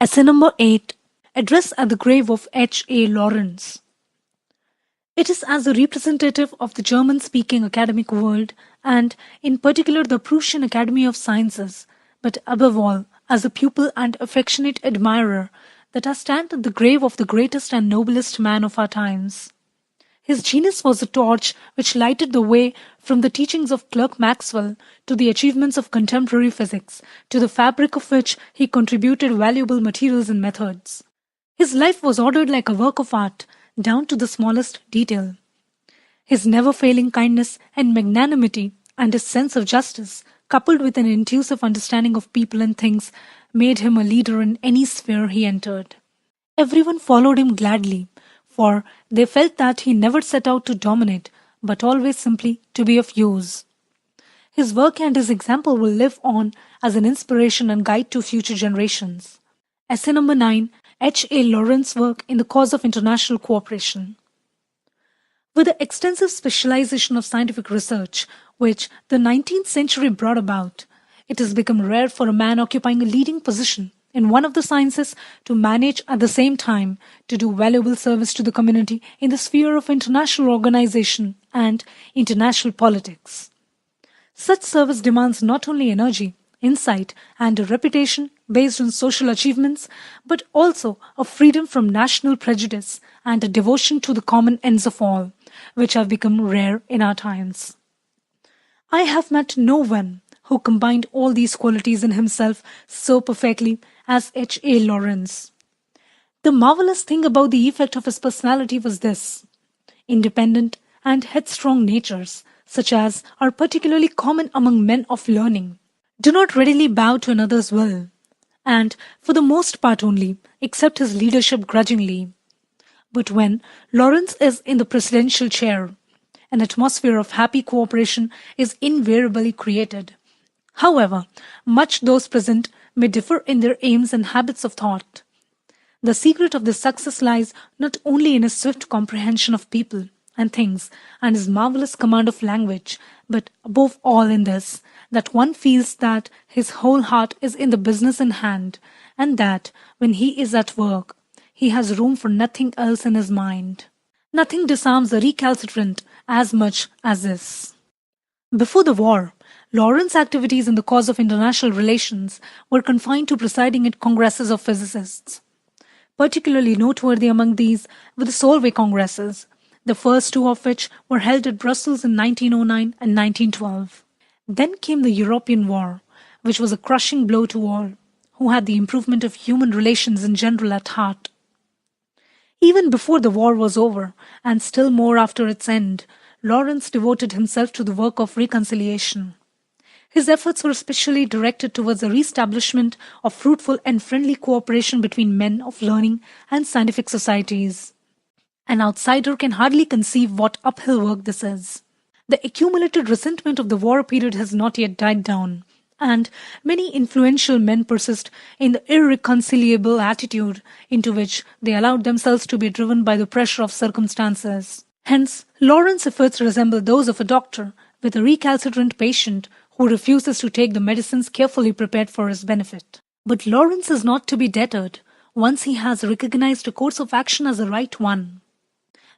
Essay number 8. Address at the grave of H.A. Lorentz. It is as a representative of the German-speaking academic world, and in particular the Prussian Academy of Sciences, but above all as a pupil and affectionate admirer, that I stand at the grave of the greatest and noblest man of our times. His genius was a torch which lighted the way from the teachings of Clerk Maxwell to the achievements of contemporary physics, to the fabric of which he contributed valuable materials and methods. His life was ordered like a work of art, down to the smallest detail. His never-failing kindness and magnanimity and his sense of justice, coupled with an intuitive understanding of people and things, made him a leader in any sphere he entered. Everyone followed him gladly, for they felt that he never set out to dominate, but always simply to be of use. His work and his example will live on as an inspiration and guide to future generations. Essay number 9. H.A. Lorentz's work in the cause of international cooperation. With the extensive specialization of scientific research, which the 19th century brought about, it has become rare for a man occupying a leading position in one of the sciences to manage at the same time to do valuable service to the community in the sphere of international organization and international politics. Such service demands not only energy, insight, and a reputation based on social achievements, but also a freedom from national prejudice and a devotion to the common ends of all, which have become rare in our times. I have met no one who combined all these qualities in himself so perfectly as H.A. Lorentz. The marvelous thing about the effect of his personality was this: independent and headstrong natures, such as are particularly common among men of learning, do not readily bow to another's will, and for the most part only accept his leadership grudgingly. But when Lorentz is in the presidential chair, an atmosphere of happy cooperation is invariably created. However much those present may differ in their aims and habits of thought, the secret of this success lies not only in his swift comprehension of people and things and his marvelous command of language, but above all in this, that one feels that his whole heart is in the business in hand, and that when he is at work, he has room for nothing else in his mind. Nothing disarms the recalcitrant as much as this. Before the war, Lorentz's activities in the cause of international relations were confined to presiding at congresses of physicists. Particularly noteworthy among these were the Solvay Congresses, the first two of which were held at Brussels in 1909 and 1912. Then came the European War, which was a crushing blow to all who had the improvement of human relations in general at heart. Even before the war was over, and still more after its end, Lorentz devoted himself to the work of reconciliation. His efforts were especially directed towards the re-establishment of fruitful and friendly cooperation between men of learning and scientific societies. An outsider can hardly conceive what uphill work this is. The accumulated resentment of the war period has not yet died down, and many influential men persist in the irreconcilable attitude into which they allowed themselves to be driven by the pressure of circumstances. Hence, Lorentz's efforts resemble those of a doctor with a recalcitrant patient who refuses to take the medicines carefully prepared for his benefit. But Lorentz is not to be deterred once he has recognized a course of action as the right one.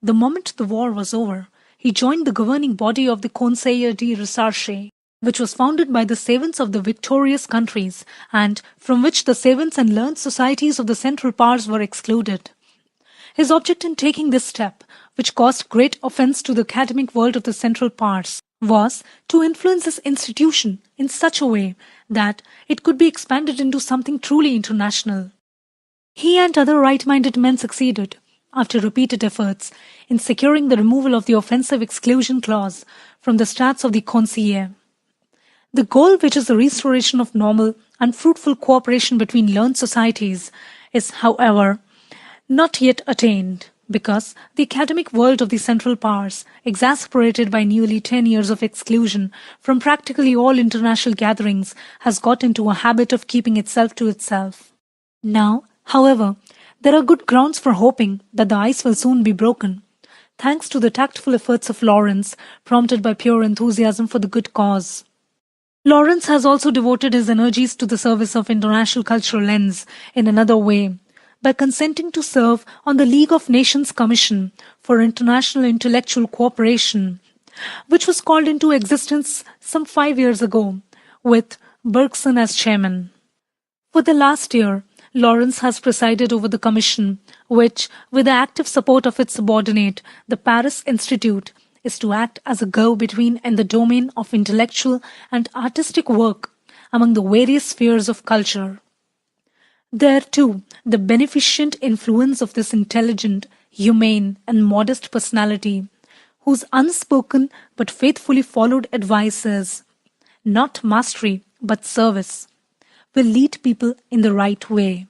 The moment the war was over, he joined the governing body of the Conseil de Recherche, which was founded by the savants of the victorious countries, and from which the savants and learned societies of the Central Powers were excluded. His object in taking this step, which caused great offense to the academic world of the Central Powers, was to influence this institution in such a way that it could be expanded into something truly international. He and other right-minded men succeeded, after repeated efforts, in securing the removal of the offensive exclusion clause from the Stats of the Conseil. The goal, which is the restoration of normal and fruitful cooperation between learned societies, is, however, not yet attained, because the academic world of the Central Powers, exasperated by nearly 10 years of exclusion from practically all international gatherings, has got into a habit of keeping itself to itself. Now, however, there are good grounds for hoping that the ice will soon be broken, thanks to the tactful efforts of Lorentz, prompted by pure enthusiasm for the good cause. Lorentz has also devoted his energies to the service of international cultural ends in another way, by consenting to serve on the League of Nations Commission for International Intellectual Cooperation, which was called into existence some 5 years ago, with Bergson as chairman. For the last year, Lorentz has presided over the commission, which, with the active support of its subordinate, the Paris Institute, is to act as a go-between in the domain of intellectual and artistic work among the various spheres of culture. There, too, the beneficent influence of this intelligent, humane, and modest personality, whose unspoken but faithfully followed advice is, not mastery, but service, will lead people in the right way.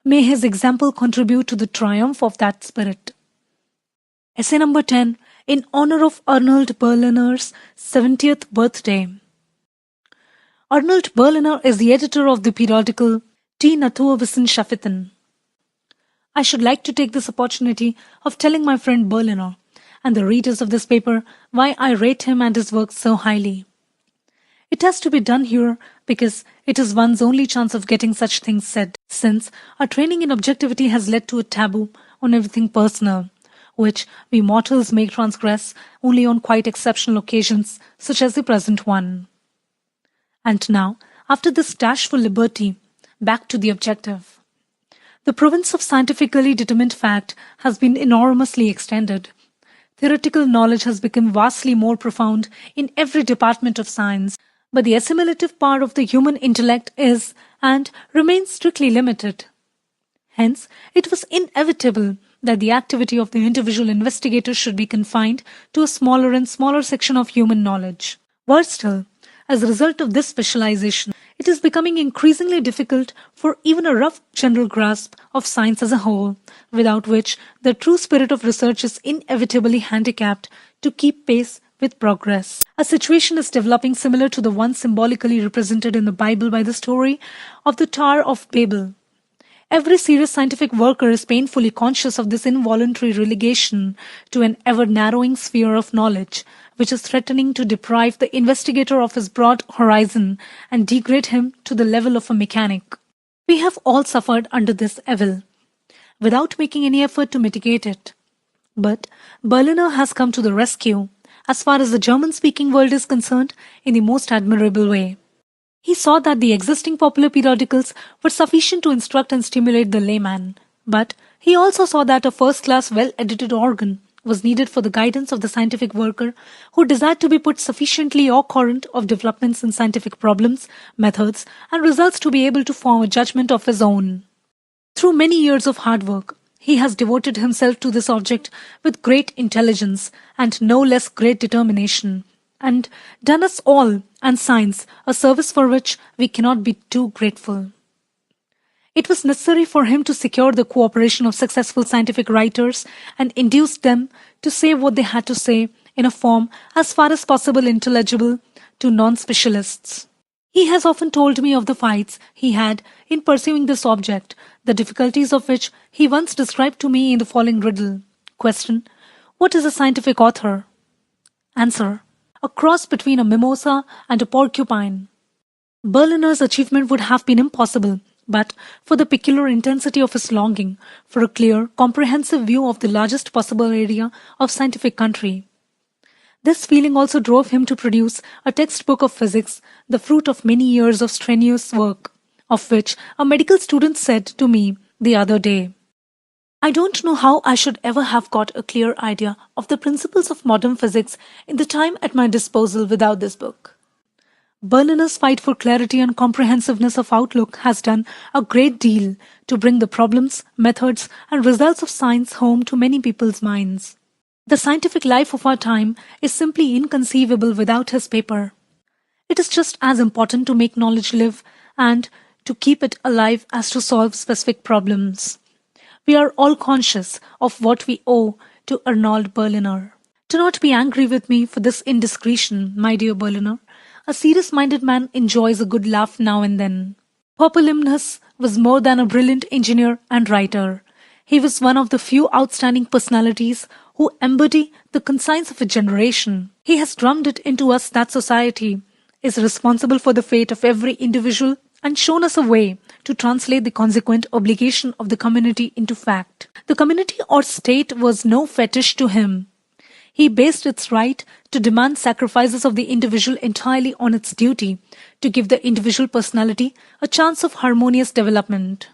May his example contribute to the triumph of that spirit. Essay number 10, in honor of Arnold Berliner's 70th birthday. Arnold Berliner is the editor of the periodical Die Naturwissenschaften. I should like to take this opportunity of telling my friend Berliner and the readers of this paper why I rate him and his work so highly. It has to be done here because it is one's only chance of getting such things said, since our training in objectivity has led to a taboo on everything personal, which we mortals may transgress only on quite exceptional occasions such as the present one. And now, after this dash for liberty, back to the objective. The province of scientifically determined fact has been enormously extended. Theoretical knowledge has become vastly more profound in every department of science, but the assimilative power of the human intellect is and remains strictly limited. Hence, it was inevitable that the activity of the individual investigator should be confined to a smaller and smaller section of human knowledge. Worse still, as a result of this specialization, it is becoming increasingly difficult for even a rough general grasp of science as a whole, without which the true spirit of research is inevitably handicapped to keep pace with progress. A situation is developing similar to the one symbolically represented in the Bible by the story of the Tower of Babel. Every serious scientific worker is painfully conscious of this involuntary relegation to an ever-narrowing sphere of knowledge, which is threatening to deprive the investigator of his broad horizon and degrade him to the level of a mechanic. We have all suffered under this evil, without making any effort to mitigate it. But Berliner has come to the rescue, as far as the German-speaking world is concerned, in the most admirable way. He saw that the existing popular periodicals were sufficient to instruct and stimulate the layman, but he also saw that a first-class, well-edited organ was needed for the guidance of the scientific worker who desired to be put sufficiently au courant of developments in scientific problems, methods, and results to be able to form a judgment of his own. Through many years of hard work, he has devoted himself to this object with great intelligence and no less great determination, and done us all and science a service for which we cannot be too grateful. It was necessary for him to secure the cooperation of successful scientific writers and induce them to say what they had to say in a form as far as possible intelligible to non-specialists. He has often told me of the fights he had in pursuing this object, the difficulties of which he once described to me in the following riddle. Question: what is a scientific author? Answer: a cross between a mimosa and a porcupine. Berliner's achievement would have been impossible, but for the peculiar intensity of his longing for a clear, comprehensive view of the largest possible area of scientific country. This feeling also drove him to produce a textbook of physics, the fruit of many years of strenuous work, of which a medical student said to me the other day, "I don't know how I should ever have got a clear idea of the principles of modern physics in the time at my disposal without this book." Berliner's fight for clarity and comprehensiveness of outlook has done a great deal to bring the problems, methods, and results of science home to many people's minds. The scientific life of our time is simply inconceivable without his paper. It is just as important to make knowledge live and to keep it alive as to solve specific problems. We are all conscious of what we owe to Arnold Berliner. Do not be angry with me for this indiscretion, my dear Berliner. A serious-minded man enjoys a good laugh now and then. Popolimnus was more than a brilliant engineer and writer. He was one of the few outstanding personalities who embody the conscience of a generation. He has drummed it into us that society is responsible for the fate of every individual and shown us a way to translate the consequent obligation of the community into fact. The community or state was no fetish to him. He based its right to demand sacrifices of the individual entirely on its duty to give the individual personality a chance of harmonious development.